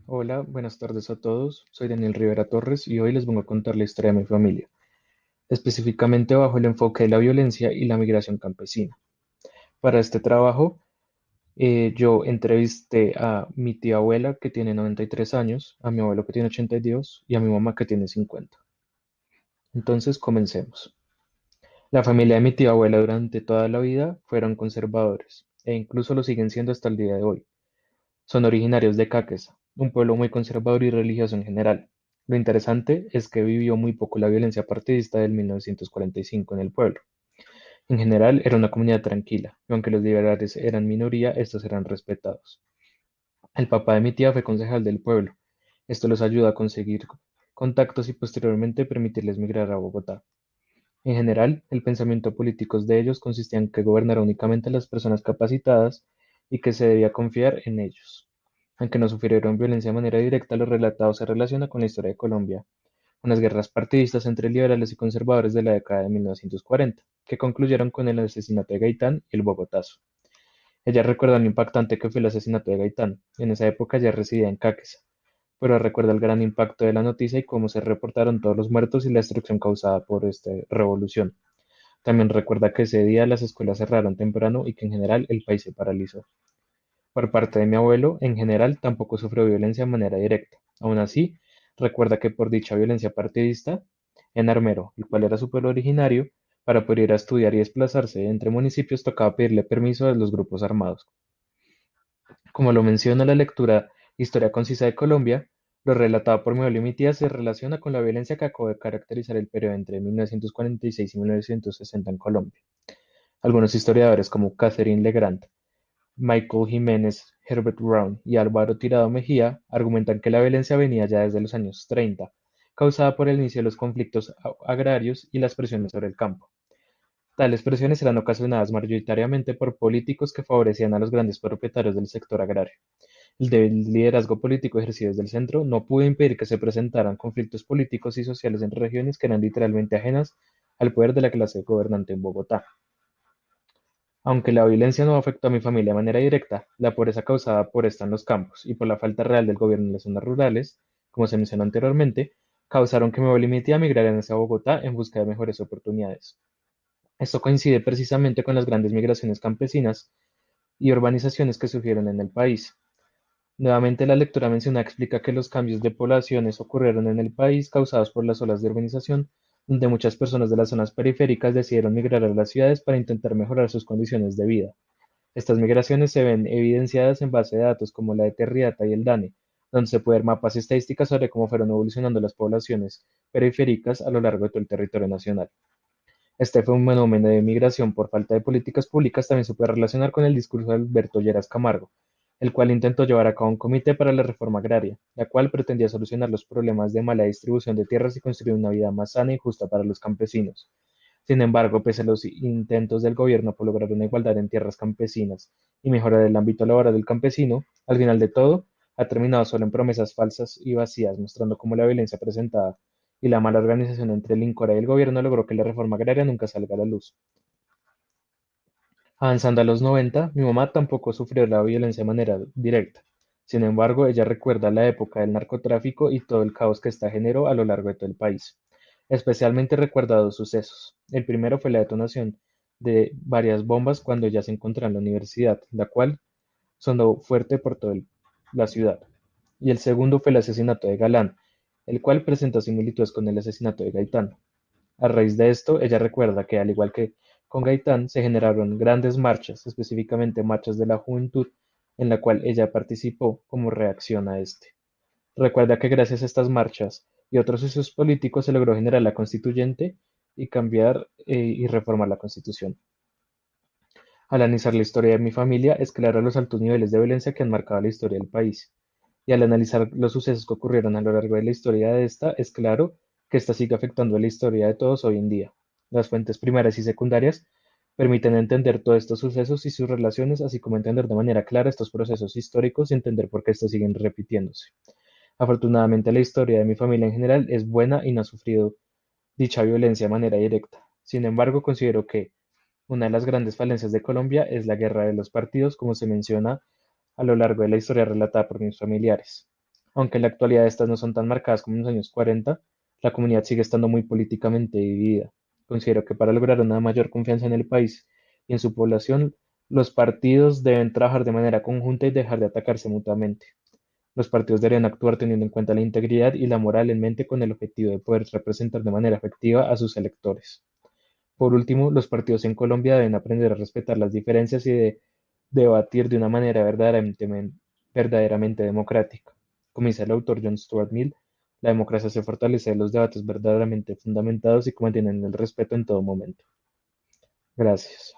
Hola, buenas tardes a todos. Soy Daniel Rivera Torres y hoy les vengo a contar la historia de mi familia, específicamente bajo el enfoque de la violencia y la migración campesina. Para este trabajo, yo entrevisté a mi tía abuela que tiene 93 años, a mi abuelo que tiene 82 y a mi mamá que tiene 50. Entonces, comencemos. La familia de mi tía abuela durante toda la vida fueron conservadores e incluso lo siguen siendo hasta el día de hoy. Son originarios de Caquesa, un pueblo muy conservador y religioso en general. Lo interesante es que vivió muy poco la violencia partidista del 1945 en el pueblo. En general era una comunidad tranquila, y aunque los liberales eran minoría, estos eran respetados. El papá de mi tía fue concejal del pueblo. Esto los ayuda a conseguir contactos y posteriormente permitirles migrar a Bogotá. En general, el pensamiento político de ellos consistía en que gobernara únicamente a las personas capacitadas y que se debía confiar en ellos. Aunque no sufrieron violencia de manera directa, lo relatado se relaciona con la historia de Colombia, unas guerras partidistas entre liberales y conservadores de la década de 1940, que concluyeron con el asesinato de Gaitán y el Bogotazo. Ella recuerda lo impactante que fue el asesinato de Gaitán. En esa época ya residía en Caquesa, pero recuerda el gran impacto de la noticia y cómo se reportaron todos los muertos y la destrucción causada por esta revolución. También recuerda que ese día las escuelas cerraron temprano y que en general el país se paralizó. Por parte de mi abuelo, en general tampoco sufrió violencia de manera directa. Aun así, recuerda que por dicha violencia partidista, en Armero, el cual era su pueblo originario, para poder ir a estudiar y desplazarse entre municipios tocaba pedirle permiso a los grupos armados. Como lo menciona la lectura Historia concisa de Colombia, lo relatado por mi abuelo y mi tía se relaciona con la violencia que acabó de caracterizar el periodo entre 1946 y 1960 en Colombia. Algunos historiadores como Catherine Legrand, Michael Jiménez, Herbert Brown y Álvaro Tirado Mejía argumentan que la violencia venía ya desde los años 30, causada por el inicio de los conflictos agrarios y las presiones sobre el campo. Tales presiones eran ocasionadas mayoritariamente por políticos que favorecían a los grandes propietarios del sector agrario. El débil liderazgo político ejercido desde el centro no pudo impedir que se presentaran conflictos políticos y sociales en regiones que eran literalmente ajenas al poder de la clase gobernante en Bogotá. Aunque la violencia no afectó a mi familia de manera directa, la pobreza causada por esta en los campos y por la falta real del gobierno en las zonas rurales, como se mencionó anteriormente, causaron que mi abuela y mi tía migraran hacia Bogotá en busca de mejores oportunidades. Esto coincide precisamente con las grandes migraciones campesinas y urbanizaciones que surgieron en el país. Nuevamente, la lectura mencionada explica que los cambios de poblaciones ocurrieron en el país causados por las olas de urbanización, donde muchas personas de las zonas periféricas decidieron migrar a las ciudades para intentar mejorar sus condiciones de vida. Estas migraciones se ven evidenciadas en base de datos como la de Terriata y el DANE, donde se pueden ver mapas y estadísticas sobre cómo fueron evolucionando las poblaciones periféricas a lo largo de todo el territorio nacional. Este fenómeno de migración por falta de políticas públicas también se puede relacionar con el discurso de Alberto Lleras Camargo, el cual intentó llevar a cabo un comité para la reforma agraria, la cual pretendía solucionar los problemas de mala distribución de tierras y construir una vida más sana y justa para los campesinos. Sin embargo, pese a los intentos del gobierno por lograr una igualdad en tierras campesinas y mejorar el ámbito laboral del campesino, al final de todo, ha terminado solo en promesas falsas y vacías, mostrando cómo la violencia presentada y la mala organización entre el INCORA y el gobierno logró que la reforma agraria nunca salga a la luz. Avanzando a los 90, mi mamá tampoco sufrió la violencia de manera directa. Sin embargo, ella recuerda la época del narcotráfico y todo el caos que esta generó a lo largo de todo el país. Especialmente recuerda dos sucesos. El primero fue la detonación de varias bombas cuando ella se encontraba en la universidad, la cual sonó fuerte por toda la ciudad. Y el segundo fue el asesinato de Galán, el cual presenta similitudes con el asesinato de Gaitán. A raíz de esto, ella recuerda que, al igual que con Gaitán, se generaron grandes marchas, específicamente marchas de la juventud, en la cual ella participó como reacción a este. Recuerda que gracias a estas marchas y otros usos políticos se logró generar la constituyente y cambiar y reformar la constitución. Al analizar la historia de mi familia, es claro los altos niveles de violencia que han marcado la historia del país. Y al analizar los sucesos que ocurrieron a lo largo de la historia de esta, es claro que esta sigue afectando la historia de todos hoy en día. Las fuentes primarias y secundarias permiten entender todos estos sucesos y sus relaciones, así como entender de manera clara estos procesos históricos y entender por qué estos siguen repitiéndose. Afortunadamente, la historia de mi familia en general es buena y no ha sufrido dicha violencia de manera directa. Sin embargo, considero que una de las grandes falencias de Colombia es la guerra de los partidos, como se menciona a lo largo de la historia relatada por mis familiares. Aunque en la actualidad estas no son tan marcadas como en los años 40, la comunidad sigue estando muy políticamente dividida. Considero que para lograr una mayor confianza en el país y en su población, los partidos deben trabajar de manera conjunta y dejar de atacarse mutuamente. Los partidos deberían actuar teniendo en cuenta la integridad y la moral en mente con el objetivo de poder representar de manera efectiva a sus electores. Por último, los partidos en Colombia deben aprender a respetar las diferencias y de debatir de una manera verdaderamente democrática. Como dice el autor John Stuart Mill, la democracia se fortalece de los debates verdaderamente fundamentados y que mantienen el respeto en todo momento. Gracias.